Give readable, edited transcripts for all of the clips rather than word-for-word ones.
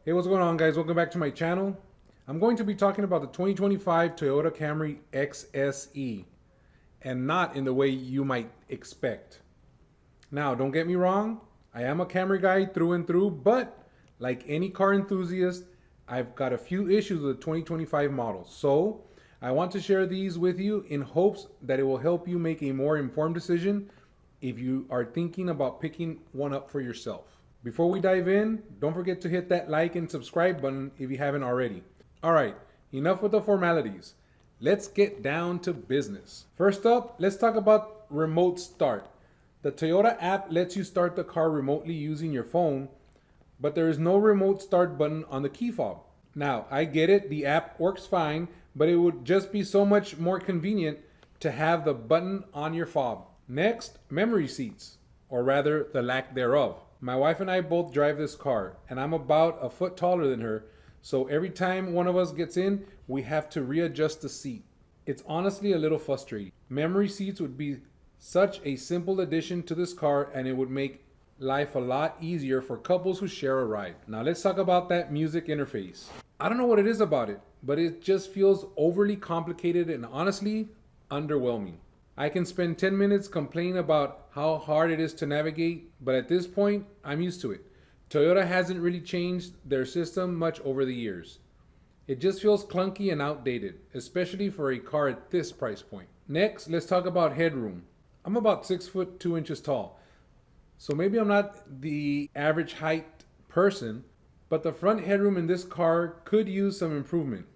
Hey, what's going on, guys? Welcome back to my channel. I'm going to be talking about the 2025 Toyota Camry XSE, and not in the way you might expect. Now, don't get me wrong, I am a Camry guy through and through, but like any car enthusiast, I've got a few issues with the 2025 model. So I want to share these with you in hopes that it will help you make a more informed decision if you are thinking about picking one up for yourself. Before we dive in, don't forget to hit that like and subscribe button if you haven't already. All right, enough with the formalities. Let's get down to business. First up, let's talk about remote start. The Toyota app lets you start the car remotely using your phone, but there is no remote start button on the Key Fob. Now, I get it, the app works fine, but it would just be so much more convenient to have the button on your fob. Next, memory seats, or rather the lack thereof. My wife and I both drive this car, and I'm about a foot taller than her, so every time one of us gets in, we have to readjust the seat. It's honestly a little frustrating. Memory seats would be such a simple addition to this car, and it would make life a lot easier for couples who share a ride. Now let's talk about that music interface. I don't know what it is about it, but it just feels overly complicated and honestly underwhelming. I can spend 10 minutes complaining about how hard it is to navigate, but at this point, I'm used to it. Toyota hasn't really changed their system much over the years. It just feels clunky and outdated, especially for a car at this price point. Next, let's talk about headroom. I'm about 6 foot 2 inches tall, so maybe I'm not the average height person, but the front headroom in this car could use some improvement.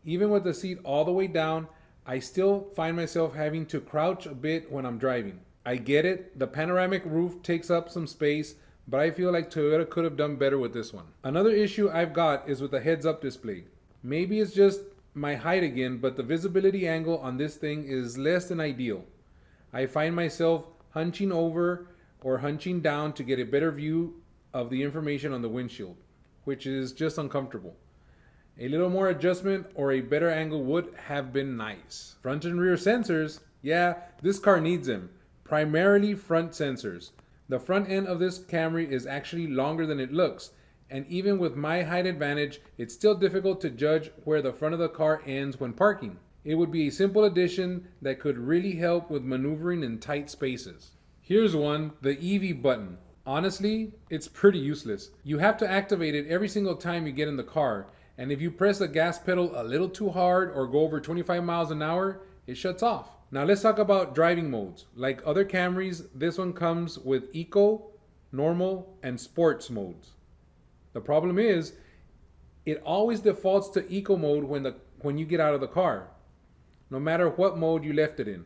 Even with the seat all the way down, I still find myself having to crouch a bit when I'm driving. I get it, the panoramic roof takes up some space, but I feel like Toyota could have done better with this one. Another issue I've got is with the heads-up display. Maybe it's just my height again, but the visibility angle on this thing is less than ideal. I find myself hunching over or hunching down to get a better view of the information on the windshield, which is just uncomfortable. A little more adjustment or a better angle would have been nice. Front and rear sensors, yeah, this car needs them. Primarily front sensors. The front end of this Camry is actually longer than it looks, and even with my height advantage, it's still difficult to judge where the front of the car ends when parking. It would be a simple addition that could really help with maneuvering in tight spaces. Here's one, the EV button. Honestly, it's pretty useless. You have to activate it every single time you get in the car, and if you press the gas pedal a little too hard or go over 25 miles an hour, it shuts off. Now let's talk about driving modes. Like other Camrys, this one comes with Eco, Normal, and Sports modes. The problem is, it always defaults to Eco mode when you get out of the car, no matter what mode you left it in.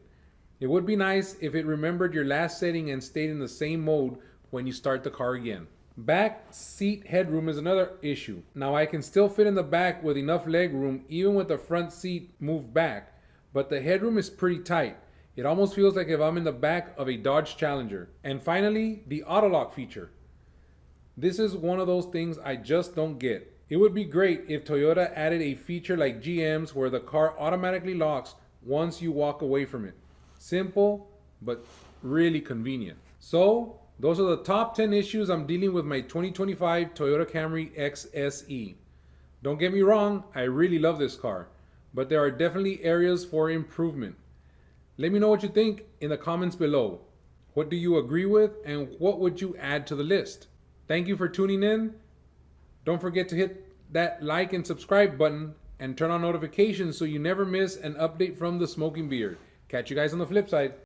It would be nice if it remembered your last setting and stayed in the same mode when you start the car again. Back seat headroom is another issue. Now I can still fit in the back with enough leg room even with the front seat moved back, but the headroom is pretty tight. It almost feels like if I'm in the back of a Dodge Challenger. And finally, the auto lock feature. This is one of those things I just don't get. It would be great if Toyota added a feature like GM's where the car automatically locks once you walk away from it. Simple, but really convenient. So, those are the top 10 issues I'm dealing with my 2025 Toyota Camry XSE. Don't get me wrong, I really love this car, but there are definitely areas for improvement. Let me know what you think in the comments below. What do you agree with, and what would you add to the list? Thank you for tuning in. Don't forget to hit that like and subscribe button and turn on notifications so you never miss an update from the Smoking Beard. Catch you guys on the flip side.